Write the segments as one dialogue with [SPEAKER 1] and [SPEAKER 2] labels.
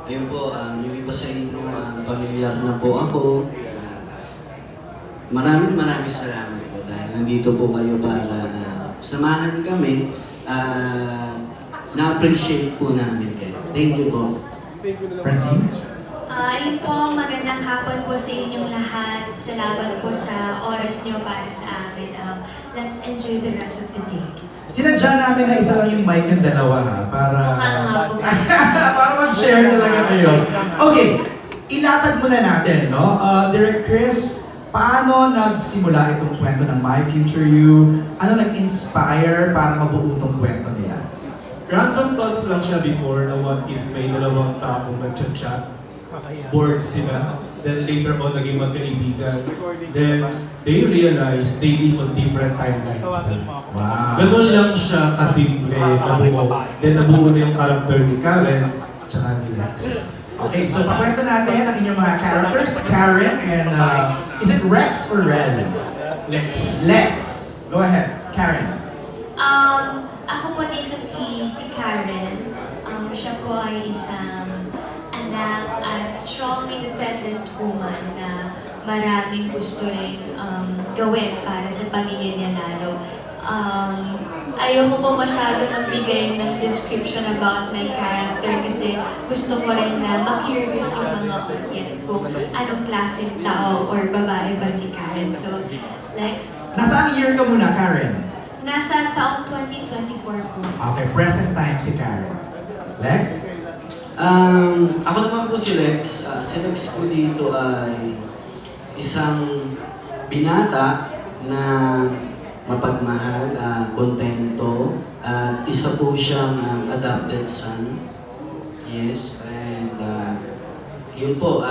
[SPEAKER 1] Ayun po, yung iba sa inyo, pamilyar na po ako. Maraming salamat po dahil nandito po kayo para samahan kami. Na-appreciate po namin kayo. Thank you po.
[SPEAKER 2] Francine?
[SPEAKER 3] Ayun po, magandang hapon po sa inyong lahat. Salamat po sa oras niyo para sa amin. Let's enjoy the rest of the day.
[SPEAKER 2] Sinadya namin na isa lang yung mic ng dalawa ha, para...
[SPEAKER 3] Mukha po.
[SPEAKER 2] para mag-share talaga kayo. Okay, ilatag muna natin, no? Direk Chris, paano nagsimula itong kwento ng My Future You? Ano nag-inspire para mabuo itong kwento nila?
[SPEAKER 4] Random thoughts lang siya before na what if may dalawang taong nag-chat, bored sila, then later on naging magkaibigan, then they realize they live on different timelines.
[SPEAKER 2] Wow.
[SPEAKER 4] Ganun lang siya kasimple nabuo. Then nabuo na yung character ni Karen at saka ni Lex.
[SPEAKER 2] Okay, so pakwento natin ang inyong mga characters, Karen and is it Rex or Rez?
[SPEAKER 4] Lex.
[SPEAKER 2] Lex. Go ahead, Karen.
[SPEAKER 3] Ako po dito si Karen. Siya po ay isang anak at strong, independent woman na maraming gusto rin gawin para sa pamilya niya lalo. Ayoko po masyado magbigay ng description about my character kasi gusto ko rin na ma-curious yung mga audience kung anong klaseng tao or babae ba si Karen. So, Lex?
[SPEAKER 2] Nasaan year ka muna, Karen?
[SPEAKER 3] Nasa taong 2024 po.
[SPEAKER 2] Okay, present time si Karen. Lex?
[SPEAKER 1] Ako naman po si Lex. Si Lex po dito ay isang binata na mapagmahal, kontento, at isa po siyang adopted son. Yes, and yun po,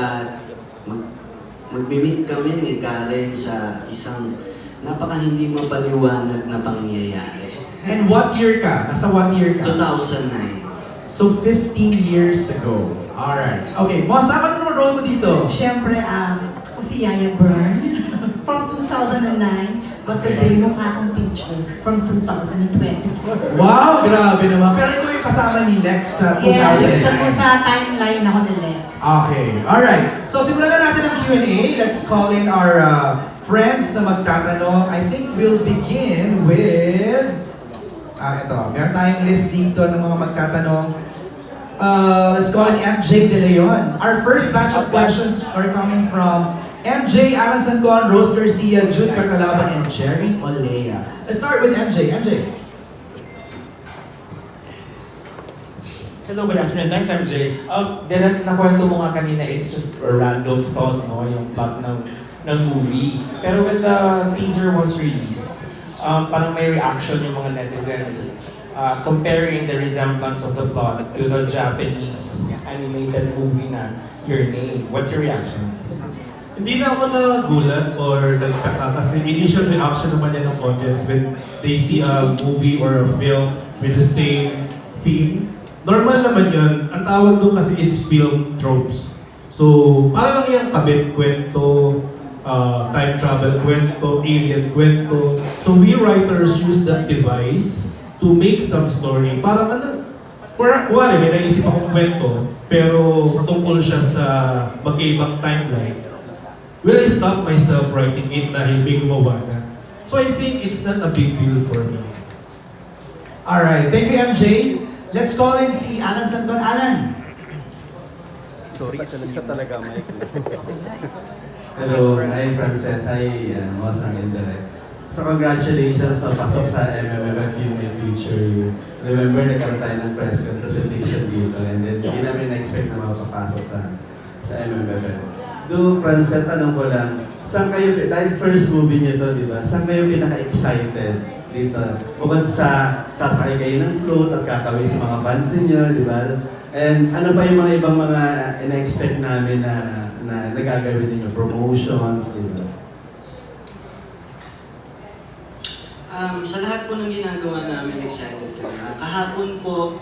[SPEAKER 1] magmi-meet kami ni Karen sa isang napaka hindi mapaliwanag na pangyayari.
[SPEAKER 2] And what year ka? Nasa what year ka?
[SPEAKER 1] 2009.
[SPEAKER 2] So 15 years ago. Alright. Okay, Moss, ano naman role mo dito?
[SPEAKER 5] Siyempre, ako si Yaya Byrne from 2009, but today mukha akong teacher from 2024.
[SPEAKER 2] Wow, grabe naman. Pero ito yung kasama ni Lex sa 2000.
[SPEAKER 5] Yes, tapos sa timeline ako ni Lex.
[SPEAKER 2] Okay, alright. So simulan na natin ang Q&A. Let's call in our friends na magtatanong. I think we'll begin with... ito, meron tayong list dito ng mga magtatanong. Let's call in MJ De Leon. Our first batch of questions are coming from MJ, Alan Sancon, Rose Garcia, Jude Carcalaban, and Jerry Olea. Let's start with MJ. MJ.
[SPEAKER 6] Hello, good afternoon. Thanks, MJ. Direct nakwento mo nga kanina, it's just a random thought, no? Yung plot ng movie. Pero when the teaser was released, parang may reaction yung mga netizens comparing the resemblance of the plot to the Japanese animated movie na Your Name. What's your reaction?
[SPEAKER 4] Hindi na ako nagulat or nagtaka kasi initial reaction naman yan ng audience when they see a movie or a film with the same theme. Normal naman yun. Ang tawag doon kasi is film tropes. So, para lang yung kabit kwento, time travel kwento, alien kwento. So we writers use that device to make some story. Parang ano, wala, may naisip akong kwento, pero tungkol siya sa magkaibang timeline. Will I stop myself writing it dahil may gumawa na? So I think it's not a big deal for me.
[SPEAKER 2] Alright, thank you MJ. Let's call in si Alan Santon. Alan.
[SPEAKER 7] Sorry, isa talaga, Mike. Hello, hi Francet, hi Moss and Direk. So congratulations sa pasok sa MMFF My Future You. Remember, nagkaroon tayo ng press presentation dito and then hindi namin na-expect na makapasok sa MMFF. Do, Francet, tanong ko lang, saan kayo, dahil first movie niyo to, di ba? Saan kayo pinaka-excited dito? Bukod sa sasakay kayo ng float at kakawin sa mga fans niyo, di ba? And ano pa yung mga ibang mga ina-expect namin na nagagawin ninyo? Promotions, di ba?
[SPEAKER 1] Sa lahat po ng ginagawa namin, excited po. Kahapon po,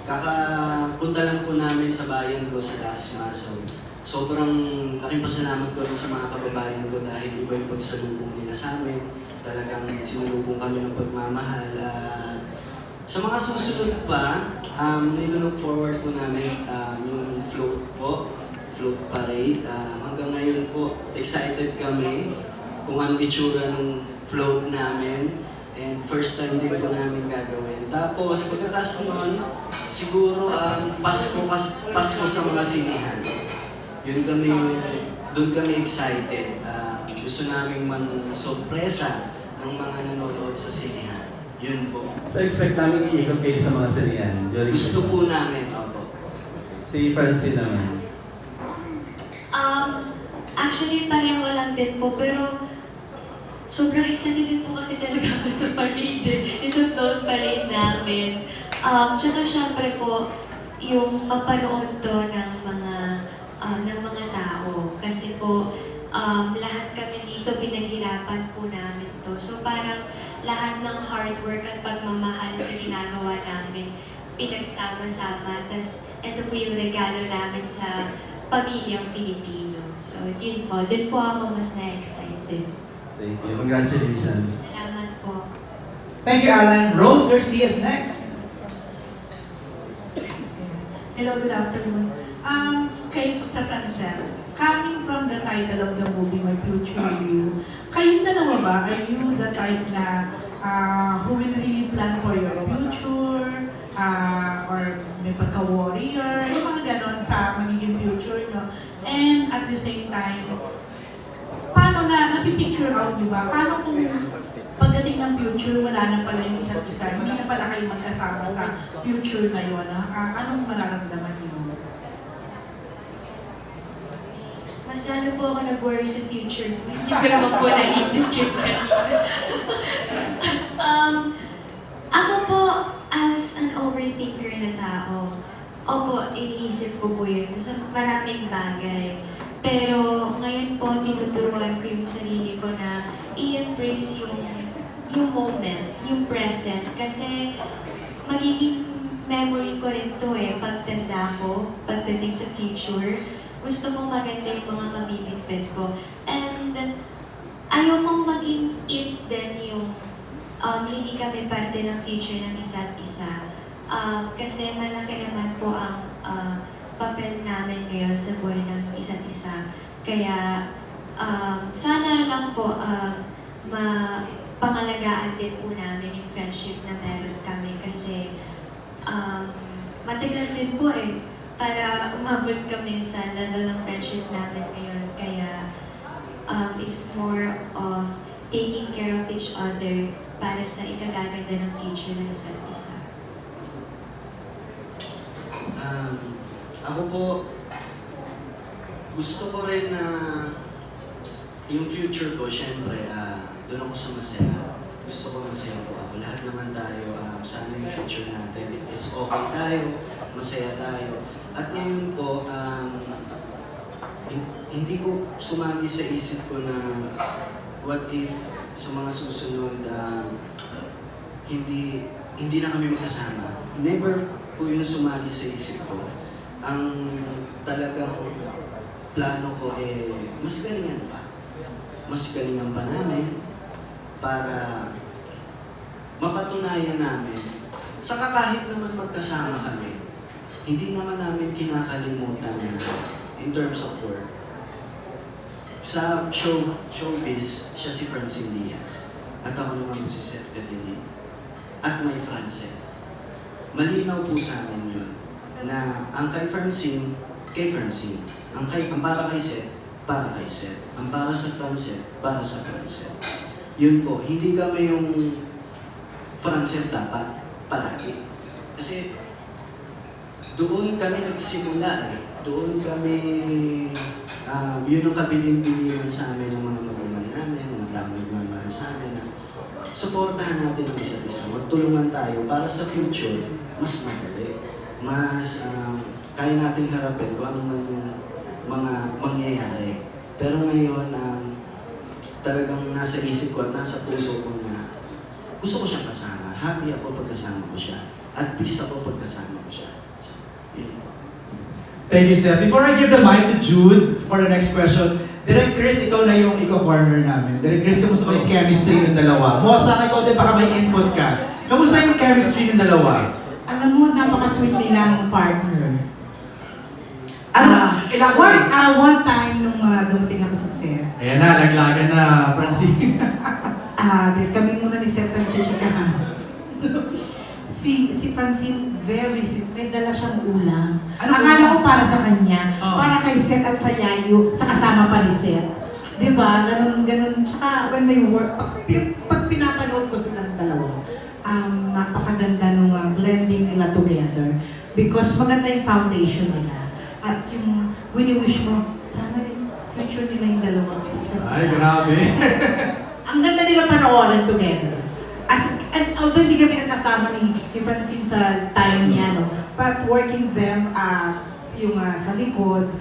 [SPEAKER 1] kakapunta lang po namin sa bayan ko sa Dasma. So, sobrang laking pasalamat ko rin sa mga kababayan ko dahil iba yung pagsalubong nila sa amin. Talagang sinulubong kami ng pagmamahal. Sa mga susunod pa, nilook forward po namin yung float Day. Hanggang ngayon po, excited kami kung ano itsura ng float namin. And first time din po namin gagawin. Tapos pagkatas nun, siguro Pasko sa mga sinihan. Doon kami excited. Gusto namin man-sorpresa ng mga nanonood sa sinihan. Yun po.
[SPEAKER 7] So expect namin iikot kayo sa mga sinihan.
[SPEAKER 1] Gusto po namin, opo.
[SPEAKER 7] Si Francine naman.
[SPEAKER 3] Actually, pareho lang din po, pero sobrang excited din po kasi talaga ako sa parade, yung sa float parade namin. Tsaka syempre po, yung mapanood to ng mga tao. Kasi po, lahat kami dito pinaghirapan po namin to. So parang lahat ng hard work at pagmamahal sa ginagawa namin, pinagsama-sama. Tapos ito po yung regalo namin sa pamilyang Pilipino. So yun po, dun po ako mas na-excited.
[SPEAKER 7] Thank you. Congratulations.
[SPEAKER 3] Salamat po.
[SPEAKER 2] Thank you, Alan. Rose Garcia is next.
[SPEAKER 5] Hello, good afternoon. Kayo sa Francel, coming from the title of the movie, My Future You, kayong dalawa ba, are you the type na who will really plan for your future, or may pagka-warrior, yung mga ganon ka, magiging future, no? And at the same time, paano napipicture out nyo ba? Paano kung pagdating ng future, wala na pala yung isa't isa, hindi na pala kayo magkasama sa future na yun, anong mararamdaman nyo?
[SPEAKER 3] Mas lalo po ako nag-worry sa future ko. Hindi ko naman po naisip yun kanina. Ako po, as an overthinker na tao, opo, iniisip ko po yun sa maraming bagay. Pero ngayon po, tinuturuan ko yung sarili ko na i-embrace yung moment, yung present. Kasi magiging memory ko rin to pagtanda ko, pagdating sa future. Gusto kong maganda yung mga mabibitbit ko. And ayokong maging if then yung hindi kami parte ng future ng isa't isa. Kasi malaki naman po ang papel namin ngayon sa buhay ng isa't isa. Kaya sana lang po pangalagaan din po namin yung friendship na meron kami. Kasi matagal din po para umabot kami sa level ng friendship namin ngayon. Kaya it's more of taking care of each other para sa ikagaganda ng future ng isa't isa.
[SPEAKER 1] Ako po, gusto ko rin na yung future ko, syempre, doon ako sa masaya. Gusto ko masaya po ako. Lahat naman tayo, sana yung future natin is okay tayo, masaya tayo. At ngayon po, hindi ko sumagi sa isip ko na what if sa mga susunod, hindi na kami magkasama. Never po yun sumagi sa isip ko. Ang talagang plano ko mas galingan pa. Mas galingan pa namin para mapatunayan namin. Saka kahit naman magkasama kami, hindi naman namin kinakalimutan na in terms of work. Sa showbiz, siya si Francine Diaz. At ako naman po si Seth Cadilli. At may Francel. Malinaw po sa amin yun na ang kay Francine, Ang para kay Seth, para kay Seth. Ang para sa Francel, para sa Francel. Yun po, hindi kami yung Francel dapat palagi. Kasi doon kami nagsimula Doon kami, yun ang kabilin-bilinan sa amin ng mga magulang namin, mga taong nagmamahal sa amin na suportahan natin ang isa't isa. Magtulungan tayo para sa future, mas madali. Mas kaya nating harapin kung ano man yung mga mangyayari. Pero ngayon, talagang nasa isip ko at nasa puso ko na gusto ko siyang kasama. Happy ako pagkasama ko siya. At peace ako pagkasama ko siya. So, yun po.
[SPEAKER 2] Thank you, Seth. Before I give the mic to Jude for the next question, Direk Chris, ikaw na yung corner namin. Direk Chris, kamusta ba yung chemistry ng dalawa? Mosa, ikaw din baka may input ka. Kamusta yung chemistry ng dalawa?
[SPEAKER 5] Alam mo, napaka-sweet nilang partner.
[SPEAKER 2] Ano? Elaborate.
[SPEAKER 8] One time nung dumating ako sa set,
[SPEAKER 2] Ayan na, laglagan na, Francine.
[SPEAKER 8] kami muna ni Seth ang chichikahan. si Francine, very sweet. May dala siyang ulam.
[SPEAKER 2] Ano
[SPEAKER 8] Akala ko para sa kanya.
[SPEAKER 2] Oh.
[SPEAKER 8] Para kay Seth at sa Yayo, sa kasama pa ni Seth. Diba? Ganun. Tsaka when they work, pag pinapanood ko silang dalawa, napakaganda nung blending nila together. Because maganda yung foundation nila. At yung wini-wish mo, sana yung future nila yung dalawa.
[SPEAKER 2] Ay, grabe.
[SPEAKER 8] Ang ganda nila panoorin together. And although hindi kami nakasama ni Francine sa time niya, no? But working them, yung sa likod,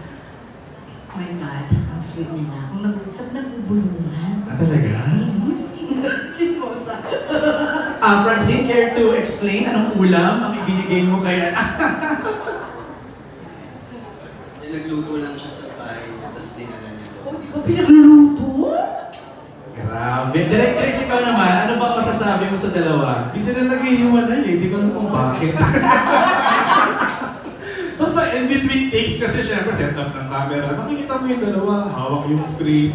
[SPEAKER 8] my God, ang sweet nila. Kung nag-uusap, nagbubulungan.
[SPEAKER 2] Talaga?
[SPEAKER 8] Chismosa.
[SPEAKER 2] Francine, care to explain anong ulam ang ibinigay mo kay
[SPEAKER 1] Nagluto lang siya sa bahay niya, tapos dinala niya
[SPEAKER 8] Oh,
[SPEAKER 1] doon.
[SPEAKER 8] di ba pinagluluto?
[SPEAKER 2] Grabe. Direct Chris, ikaw naman, ano ba masasabi mo sa dalawa?
[SPEAKER 4] Di sila naghihiwalay eh, di ko alam kung bakit. Basta in between takes kasi syempre set up ng camera. Makikita mo yung dalawa, hawak yung script,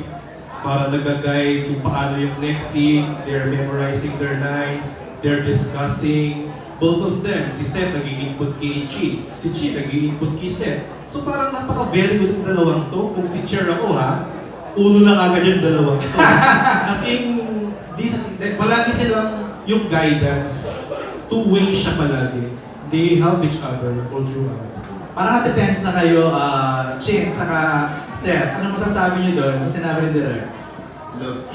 [SPEAKER 4] para nag-guide kung paano yung next scene, they're memorizing their lines, they're discussing. Both of them, si Seth nag-i-input kay Chi, si Chi nag-i-input kay Seth. So parang napaka-very good yung dalawang to. Kung teacher ako ha, uno lang agad yung dalawang to. As in, palagi silang yung guidance, two-way siya palagi. They help each other all throughout.
[SPEAKER 2] Parang natitense na kayo, Chin, saka Seth. Ano masasabi niyo doon sa sinabi ni Direk?
[SPEAKER 1] Look.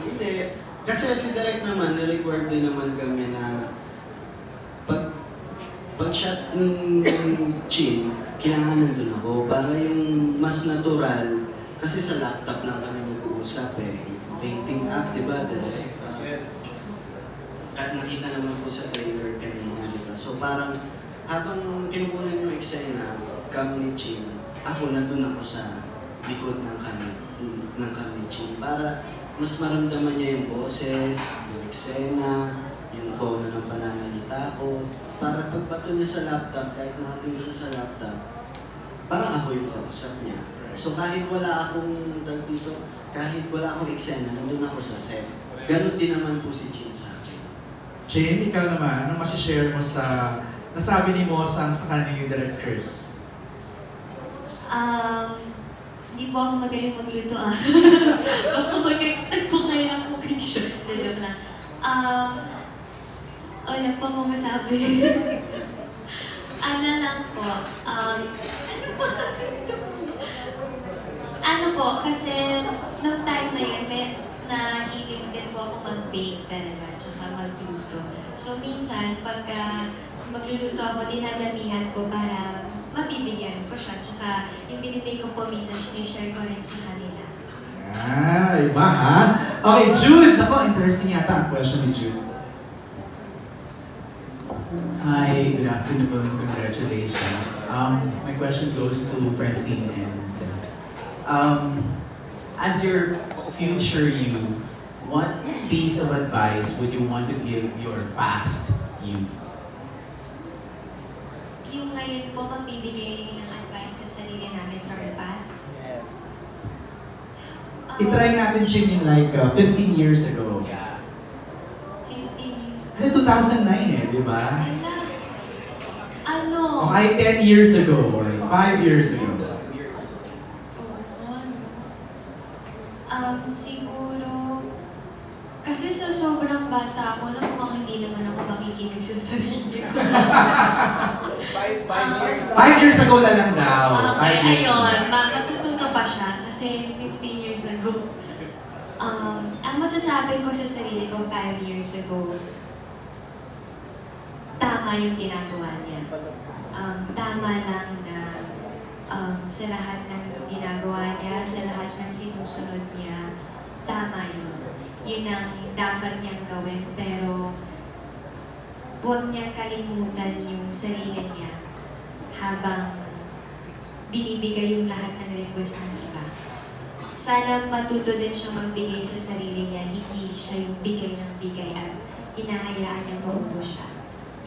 [SPEAKER 1] Hindi. Kasi si Direk naman, na-record din naman kami na pag shot ng Chin, kailangan nandun ako. Para yung mas natural, kasi sa laptop lang kami nag-uusap eh. Dating app, di ba, Direk? Yes. Nakita naman po sa trailer kanina, di ba? So parang, habang kinukunan yung eksena, kami ni Chin, ako nandun ako sa likod ng kami ni Chin. Para mas maramdaman niya yung boses, yung eksena, yung tono ng pananalita ko. Para pagbato niya sa laptop, kahit nakatingin siya sa laptop, parang ako yung kausap niya. So kahit wala akong dito, kahit wala akong eksena, nandun ako sa set. Ganon din naman po si Chin sa akin.
[SPEAKER 2] Chin, ikaw naman, anong masishare mo sa nasabi ni Mosang sa kanya yung Direk Chris?
[SPEAKER 3] Hindi po ako magaling magluto Baka mag-expect po kayo ng cooking show. Joke lang. Wala pa mo masabi. Ano lang po, ano ba kasi gusto mo? Ano po, kasi nung time na yun, nahilig din po ako mag-bake talaga, tsaka magluto. So minsan, pagka magluluto ako, dinadamihan ko para mabibigyan ko siya. Tsaka yung binibake ko po minsan, sinishare ko rin sa kanila.
[SPEAKER 2] Iba ha? Okay, Jude! Ako, interesting yata ang question ni Jude.
[SPEAKER 9] Hi, good afternoon. Congratulations. My question goes to Francine and Seth. As your future you, what piece of advice would you want to give your past you?
[SPEAKER 3] Yung ngayon po, magbibigay ng advice sa sarili namin from the past.
[SPEAKER 2] I-try natin Chin yung like 15 years ago.
[SPEAKER 9] Yeah.
[SPEAKER 3] 15 years.
[SPEAKER 2] Kasi 2009 eh, di ba?
[SPEAKER 3] Ala, ano?
[SPEAKER 2] O kahit 10 years ago or 5 years ago.
[SPEAKER 3] Siguro, kasi sa sobrang bata ako, mukhang hindi naman ako makikinig sa sarili.
[SPEAKER 2] 5 years ago na lang daw. 5 years ago.
[SPEAKER 3] Ayun, matututo pa siya kasi 15 years ago. Ang masasabi ko sa sarili ko 5 years ago, tama yung ginagawa niya. Tama lang na sa lahat ng ginagawa niya, sa lahat ng sinusunod niya, tama yun. Yun ang dapat niyang gawin, pero huwag niya kalimutan yung sarili niya habang binibigay yung lahat ng request ng iba. Sana matuto din siya magbigay sa sarili niya, hindi siya yung bigay ng bigay at hinahayaan niya maubos siya.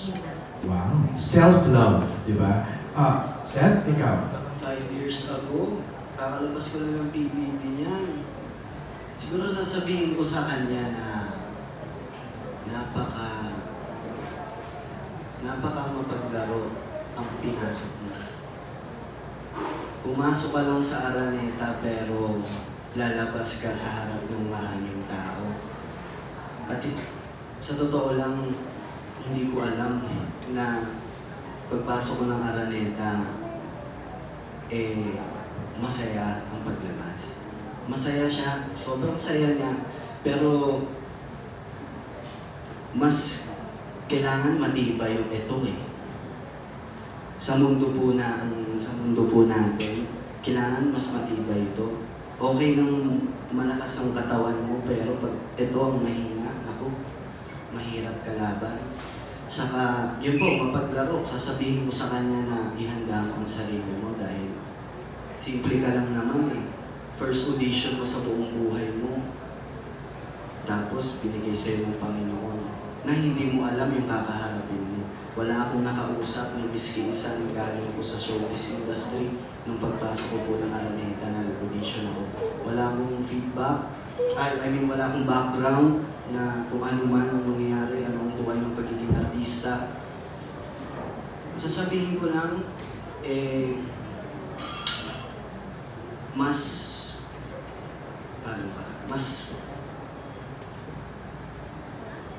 [SPEAKER 3] Yun lang.
[SPEAKER 2] Wow. Self-love, di ba? Seth, ikaw.
[SPEAKER 1] 5 years ago, kakalabas ko lang ng PBB niyan. Siguro sasabihin ko sa kanya na napaka mapaglaro ang pinasok mo. Pumasok ka lang sa Araneta pero lalabas ka sa harap ng maraming tao. At sa totoo lang, hindi ko alam na pagpasok ko ng Araneta, masaya ang paglabas. Masaya siya, sobrang saya niya, pero mas kailangan matibay yung ito eh. Sa mundo po natin, kailangan mas matibay ito. Okay nang malakas ang katawan mo, pero pag ito ang mahina, naku, mahirap kalaban. Saka, yun po, mapaglaro, sasabihin ko sa kanya na ihanda mo ang sarili mo dahil simple ka lang naman eh. First audition mo sa buong buhay mo. Tapos, binigay sa'yo ng Panginoon na hindi mo alam yung kakaharapin mo. Wala akong nakausap ni Miss Kinsa na galing ko sa showbiz industry nung pagpasok ko po ng Araneta na nag-audition ako. Wala akong feedback, wala akong background na kung ano man ang nangyayari, ano ang buhay ng pagiging artista. Sasabihin ko lang, mas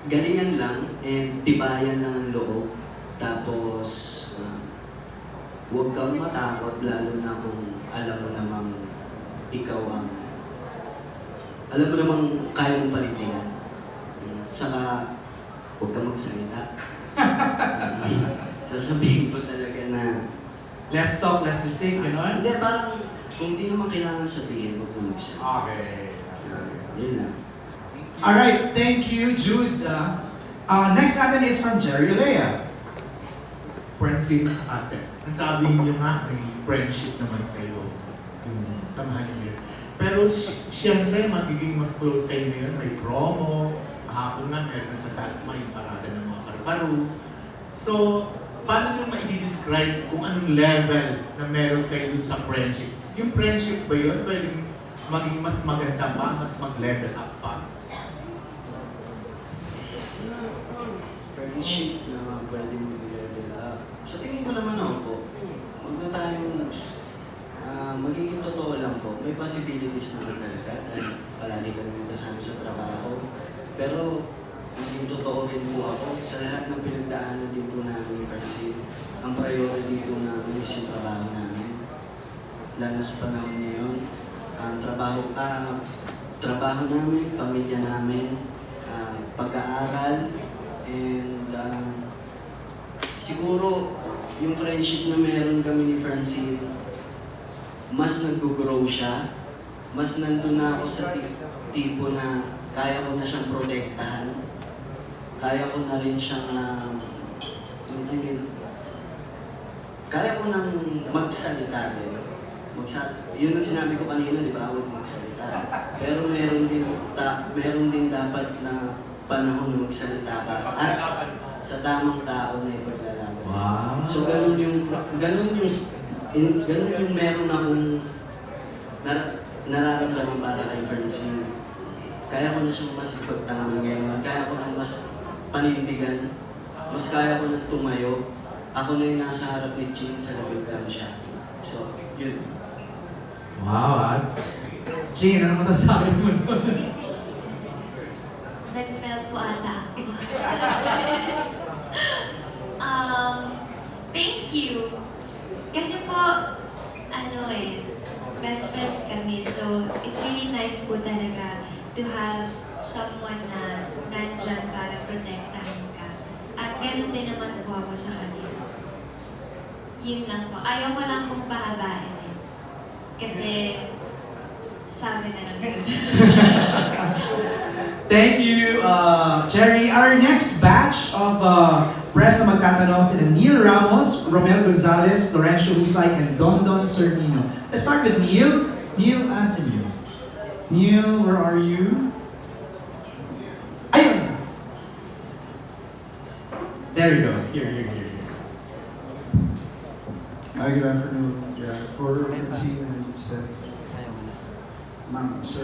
[SPEAKER 1] galingan lang and tibayan lang ang loob. Tapos, huwag kang matakot lalo na kung alam mo namang kaya mong panindigan. Saka, huwag kang magsalita. Sasabihin ko talaga na,
[SPEAKER 2] Less talk, less mistakes, gano'n?
[SPEAKER 1] hindi, parang kung di naman kailangan sabihin, huwag mo magsalita.
[SPEAKER 2] Okay.
[SPEAKER 1] Yun lang.
[SPEAKER 2] Alright, thank you, Jude. Next natin is from Jerry Olea.
[SPEAKER 10] Francine sa asset. Nasabi niyo nga, may friendship naman kayo. Yung samahan niyo. Pero siyempre, magiging mas close kayo ngayon. May promo. Kahapon nga, meron na sa Tasma yung parada ng mga karu-karu. So, paano niyo ma-describe kung anong level na meron kayo dun sa friendship? Yung friendship ba yun? Pwedeng maging mas maganda pa, mas mag-level up pa?
[SPEAKER 1] Friendship na pwede mo level up. Sa tingin ko naman po, huwag na tayong magiging totoo lang po. May possibilities naman talaga dahil palagi ka naman kasama sa trabaho. Pero maging totoo rin po ako sa lahat ng pinagdaanan din po namin ni Francine. Ang priority po namin is yung trabaho namin. Lalo sa panahon ngayon, trabaho namin, pamilya namin, pag-aaral, and siguro yung friendship na meron kami ni Francine, mas nag-grow siya, mas nandun na ako sa tipo na kaya ko na siyang protektahan, kaya ko na rin siyang, kaya ko nang magsalita din. Yun ang sinabi ko kanina, di ba? Huwag magsalita. Pero meron din dapat na panahon na magsalita ka at sa tamang tao na ipaglalaban.
[SPEAKER 2] Wow.
[SPEAKER 1] So ganun yung meron akong nararamdaman para kay Francine. Kaya ko na siyang mas ipagtanggol ngayon. Kaya ko na mas panindigan. Mas kaya ko na tumayo. Ako na yung nasa harap ni Chin, sa labig lang siya. So, yun.
[SPEAKER 2] Wow, Jane, ano masasabi mo doon?
[SPEAKER 3] Nag-melt po ata ako. Thank you. Kasi po, best friends kami. So, it's really nice po talaga to have someone na nandyan para protektahan ka. At gano'n din naman po ako sa kanila. Yun lang po. Ayaw ko lang pong pahabain eh. Kasi, sabi na lang yun.
[SPEAKER 2] Thank you, Cherry. Our next batch of press na magtatanong sila Neil Ramos, Romel Gonzalez, Florencio Husay, and Dondon Cernino. Let's start with Neil. Neil, answer you. Neil, where are you? Ayun! There you go. Here.
[SPEAKER 11] Hi, good afternoon. Yeah, for Francine and Seth. Sir,